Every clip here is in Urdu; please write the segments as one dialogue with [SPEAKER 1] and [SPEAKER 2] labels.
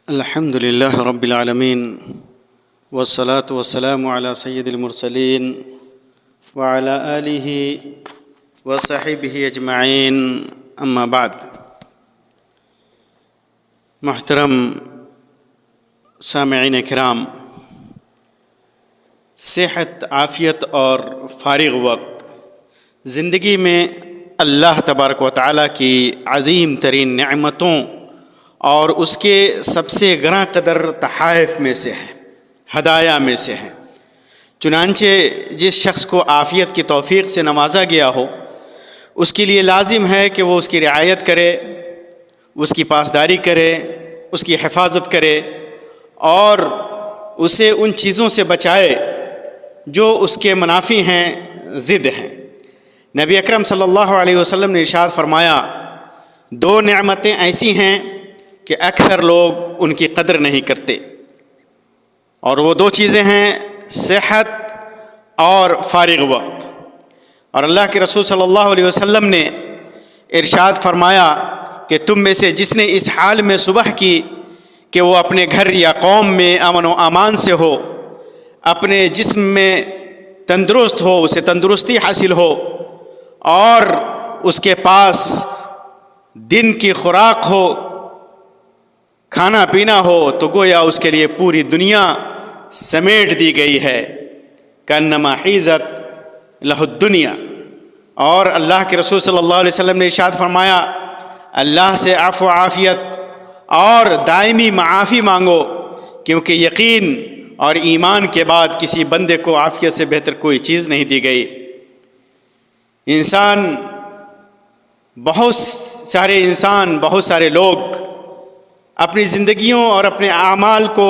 [SPEAKER 1] الحمد لله رب العالمين والصلاة والسلام على سيد المرسلين وعلى آله وصحبه أجمعين أما بعد. محترم سامعین کرام، صحت، عافیت اور فارغ وقت زندگی میں اللہ تبارک و تعالیٰ کی عظیم ترین نعمتوں اور اس کے سب سے گراں قدر تحائف میں سے ہے، ہدایہ میں سے ہے. چنانچہ جس شخص کو عافیت کی توفیق سے نوازا گیا ہو، اس کے لیے لازم ہے کہ وہ اس کی رعایت کرے، اس کی پاسداری کرے، اس کی حفاظت کرے اور اسے ان چیزوں سے بچائے جو اس کے منافی ہیں، ضد ہیں. نبی اکرم صلی اللہ علیہ وسلم نے ارشاد فرمایا، دو نعمتیں ایسی ہیں کہ اکثر لوگ ان کی قدر نہیں کرتے، اور وہ دو چیزیں ہیں صحت اور فارغ وقت. اور اللہ کے رسول صلی اللہ علیہ وسلم نے ارشاد فرمایا کہ تم میں سے جس نے اس حال میں صبح کی کہ وہ اپنے گھر یا قوم میں امن و امان سے ہو، اپنے جسم میں تندرست ہو، اسے تندرستی حاصل ہو اور اس کے پاس دن کی خوراک ہو، کھانا پینا ہو، تو گویا اس کے لیے پوری دنیا سمیٹ دی گئی ہے. کانما حیزت لہ الدنیا. اور اللہ کے رسول صلی اللہ علیہ وسلم نے ارشاد فرمایا، اللہ سے عفو و عافیت اور دائمی معافی مانگو، کیونکہ یقین اور ایمان کے بعد کسی بندے کو عافیت سے بہتر کوئی چیز نہیں دی گئی. بہت سارے لوگ اپنی زندگیوں اور اپنے اعمال کو،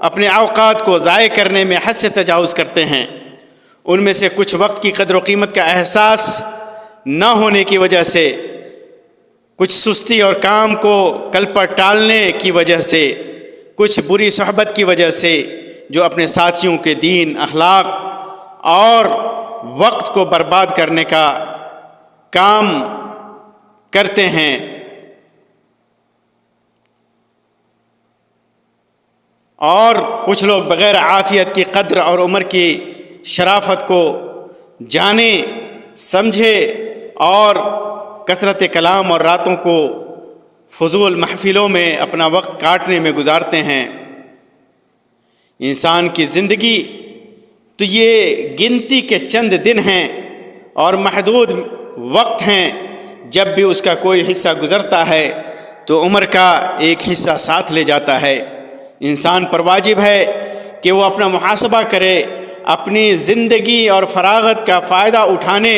[SPEAKER 1] اپنے اوقات کو ضائع کرنے میں حد سے تجاوز کرتے ہیں. ان میں سے کچھ وقت کی قدر و قیمت کا احساس نہ ہونے کی وجہ سے، کچھ سستی اور کام کو کل پر ٹالنے کی وجہ سے، کچھ بری صحبت کی وجہ سے، جو اپنے ساتھیوں کے دین، اخلاق اور وقت کو برباد کرنے کا کام کرتے ہیں. اور کچھ لوگ بغیر عافیت کی قدر اور عمر کی شرافت کو جانے سمجھے اور کثرت کلام اور راتوں کو فضول محفلوں میں اپنا وقت کاٹنے میں گزارتے ہیں. انسان کی زندگی تو یہ گنتی کے چند دن ہیں اور محدود وقت ہیں. جب بھی اس کا کوئی حصہ گزرتا ہے تو عمر کا ایک حصہ ساتھ لے جاتا ہے. انسان پر واجب ہے کہ وہ اپنا محاسبہ کرے، اپنی زندگی اور فراغت کا فائدہ اٹھانے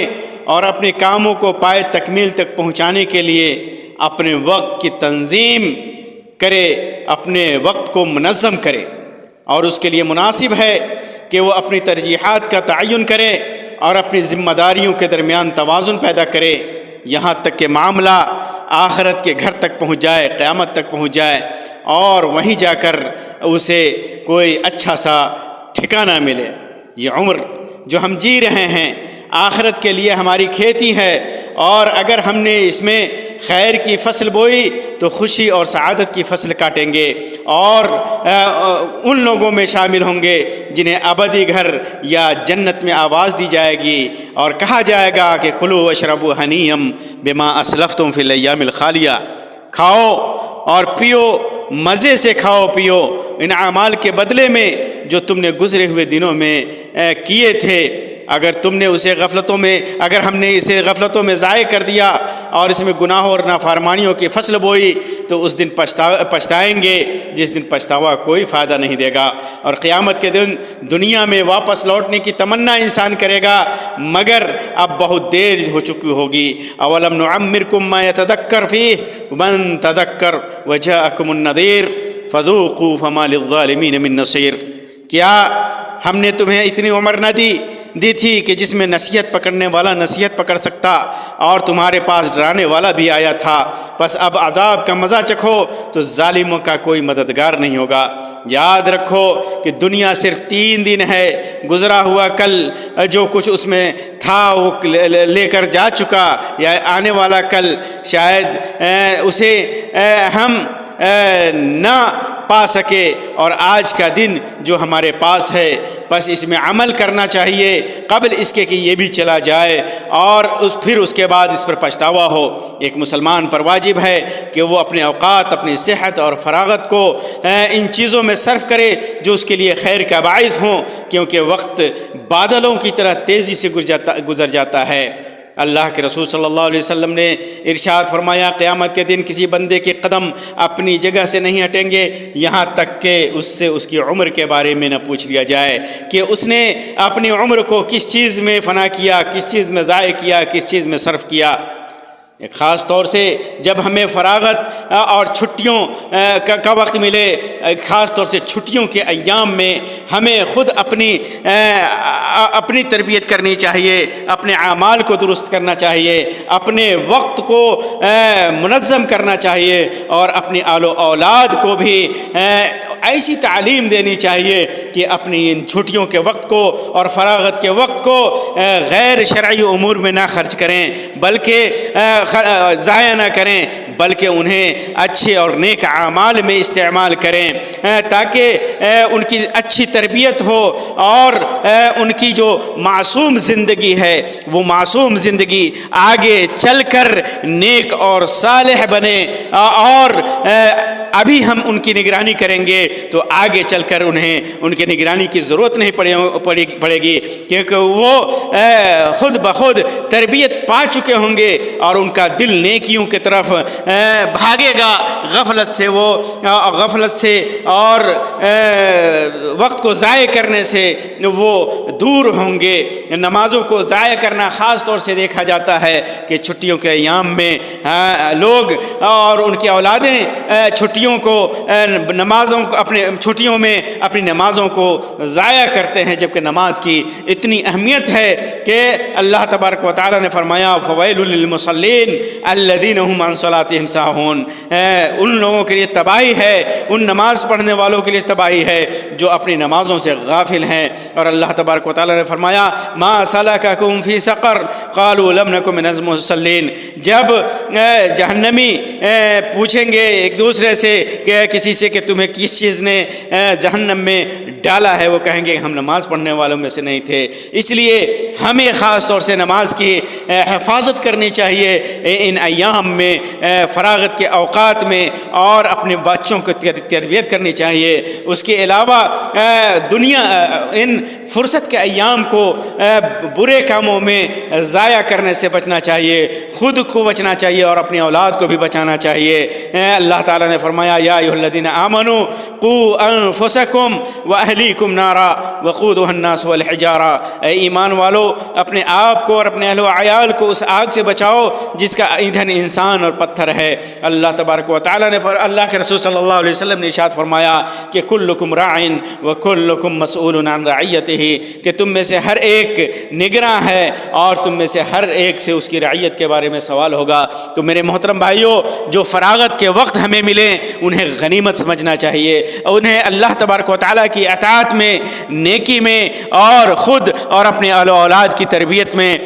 [SPEAKER 1] اور اپنے کاموں کو پائے تکمیل تک پہنچانے کے لیے اپنے وقت کی تنظیم کرے، اپنے وقت کو منظم کرے. اور اس کے لیے مناسب ہے کہ وہ اپنی ترجیحات کا تعین کرے اور اپنی ذمہ داریوں کے درمیان توازن پیدا کرے، یہاں تک کہ معاملہ آخرت کے گھر تک پہنچ جائے، قیامت تک پہنچ جائے اور وہیں جا کر اسے کوئی اچھا سا ٹھکانہ ملے. یہ عمر جو ہم جی رہے ہیں آخرت کے لیے ہماری کھیتی ہے، اور اگر ہم نے اس میں خیر کی فصل بوئی تو خوشی اور سعادت کی فصل کاٹیں گے اور ان لوگوں میں شامل ہوں گے جنہیں ابدی گھر یا جنت میں آواز دی جائے گی اور کہا جائے گا کہ کلوا واشربوا ہنیئا بما اسلفتم فی الایام الخالیہ. کھاؤ اور پیو، مزے سے کھاؤ پیو ان اعمال کے بدلے میں جو تم نے گزرے ہوئے دنوں میں کیے تھے. اگر ہم نے اسے غفلتوں میں ضائع کر دیا اور اس میں گناہوں اور نافرمانیوں کی فصل بوئی تو اس دن پچھتائیں گے، جس دن پچھتاوا کوئی فائدہ نہیں دے گا. اور قیامت کے دن دنیا میں واپس لوٹنے کی تمنا انسان کرے گا، مگر اب بہت دیر ہو چکی ہوگی. اولم نعمرکم ما یتذکر فیہ من تذکر وجاءکم النذیر فذوقوا فما للظالمین من نصیر. کیا ہم نے تمہیں اتنی عمر نہ دی تھی کہ جس میں نصیحت پکڑنے والا نصیحت پکڑ سکتا اور تمہارے پاس ڈرانے والا بھی آیا تھا؟ بس اب عذاب کا مزہ چکھو تو ظالموں کا کوئی مددگار نہیں ہوگا. یاد رکھو کہ دنیا صرف 3 دن ہے، گزرا ہوا کل جو کچھ اس میں تھا وہ لے کر جا چکا، یا آنے والا کل شاید اسے ہم نہ پا سکے، اور آج کا دن جو ہمارے پاس ہے بس اس میں عمل کرنا چاہیے قبل اس کے کہ یہ بھی چلا جائے، اور پھر اس کے بعد اس پر پچھتاوا ہو۔ ایک مسلمان پر واجب ہے کہ وہ اپنے اوقات، اپنی صحت اور فراغت کو ان چیزوں میں صرف کرے جو اس کے لیے خیر کا باعث ہوں، کیونکہ وقت بادلوں کی طرح تیزی سے گزر جاتا ہے۔ اللہ کے رسول صلی اللہ علیہ وسلم نے ارشاد فرمایا، قیامت کے دن کسی بندے کے قدم اپنی جگہ سے نہیں ہٹیں گے یہاں تک کہ اس سے اس کی عمر کے بارے میں نہ پوچھ لیا جائے کہ اس نے اپنی عمر کو کس چیز میں فنا کیا، کس چیز میں ضائع کیا، کس چیز میں صرف کیا۔ خاص طور سے جب ہمیں فراغت اور چھٹیوں کا وقت ملے، خاص طور سے چھٹیوں کے ایام میں ہمیں خود اپنی تربیت کرنی چاہیے، اپنے اعمال کو درست کرنا چاہیے، اپنے وقت کو منظم کرنا چاہیے، اور اپنی آل و اولاد کو بھی ایسی تعلیم دینی چاہیے کہ اپنی ان چھٹیوں کے وقت کو اور فراغت کے وقت کو غیر شرعی امور میں نہ خرچ کریں، بلکہ ضائع نہ کریں، بلکہ انہیں اچھے اور نیک اعمال میں استعمال کریں، تاکہ ان کی اچھی تربیت ہو اور ان کی جو معصوم زندگی ہے وہ معصوم زندگی آگے چل کر نیک اور صالح بنے، اور ابھی ہم ان کی نگرانی کریں گے تو آگے چل کر انہیں ان کی نگرانی کی ضرورت نہیں پڑے گی، کیونکہ وہ خود بخود تربیت پا چکے ہوں گے اور ان کا دل نیکیوں کی طرف بھاگے گا، غفلت سے اور وقت کو ضائع کرنے سے وہ دور ہوں گے۔ نمازوں کو ضائع کرنا خاص طور سے دیکھا جاتا ہے کہ چھٹیوں کے ایام میں لوگ اور ان کی اولادیں چھٹیوں کو چھٹیوں میں اپنی نمازوں کو ضائع کرتے ہیں، جبکہ نماز کی اتنی اہمیت ہے کہ اللہ تبارک و تعالیٰ نے فرمایا فویل للمصلین الذین هم عن صلاتهم ساہون، ان لوگوں کے لیے تباہی ہے، ان نماز پڑھنے والوں کے لیے تباہی ہے جو اپنی نمازوں سے غافل ہیں۔ اور اللہ تبارک و تعالیٰ نے فرمایا ما سلککم فی سقر قالوا لم نک من المصلین، جب جہنمی پوچھیں گے ایک دوسرے سے کہ کسی سے کہ تمہیں کس چیز نے جہنم میں ڈالا ہے، وہ کہیں گے ہم نماز پڑھنے والوں میں سے نہیں تھے۔ اس لیے ہمیں خاص طور سے نماز کی حفاظت کرنی چاہیے ان ایام میں، فراغت کے اوقات میں، اور اپنے بچوں کو تربیت کرنی چاہیے۔ اس کے علاوہ ان فرصت کے ایام کو برے کاموں میں ضائع کرنے سے بچنا چاہیے، خود کو بچنا چاہیے اور اپنی اولاد کو بھی بچانا چاہیے۔ اللہ تعالیٰ نے فرمایا یا ایھا الذین آمنوا قوا انفسکم واہلیکم نارا وقودھا الناس والحجارہ، اے ایمان والو اپنے آپ کو اور اپنے اہل و عیال کو اس آگ سے بچاؤ جس کا ایندھن انسان اور پتھر ہے۔ اللہ تبارک و تعالیٰ نے اللہ کے رسول صلی اللہ علیہ وسلم نے ارشاد فرمایا کہ کلکم راع وکلکم مسئول عن رعیتہ، کہ تم میں سے ہر ایک نگراں ہے اور تم میں سے ہر ایک سے اس کی رعیت کے بارے میں سوال ہوگا۔ تو میرے محترم بھائیوں، جو فراغت کے وقت ہمیں ملیں انہیں غنیمت سمجھنا چاہیے، انہیں اللہ تبارک و تعالیٰ کی اطاعت میں، نیکی میں اور خود اور اپنے اہل و اولاد کی تربیت میں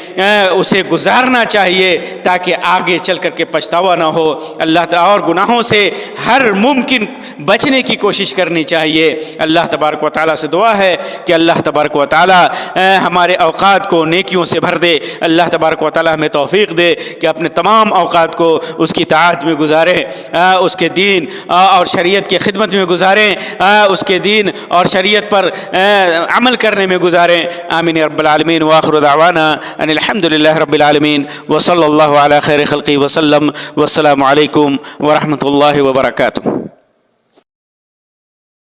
[SPEAKER 1] اسے گزارنا چاہیے تاکہ آگے چل کر کے پچھتاوا نہ ہو۔ اللہ تعالیٰ اور گناہوں سے ہر ممکن بچنے کی کوشش کرنی چاہیے۔ اللہ تبارک و تعالیٰ سے دعا ہے کہ اللہ تبارک و تعالیٰ ہمارے اوقات کو نیکیوں سے بھر دے۔ اللہ تبارک و تعالیٰ ہمیں توفیق دے کہ اپنے تمام اوقات کو اس کی طاعت میں گزاریں، اس کے دین اور شریعت کی خدمت میں گزاریں، اس کے دین اور شریعت پر عمل کرنے میں گزاریں۔ آمین یا رب العالمین، وآخر دعوانا ان الحمد للہ رب العالمین، وصلی اللہ علی خیر خلقہ وسلم، والسلام علیکم ورحمۃ اللہ وبرکاتہ۔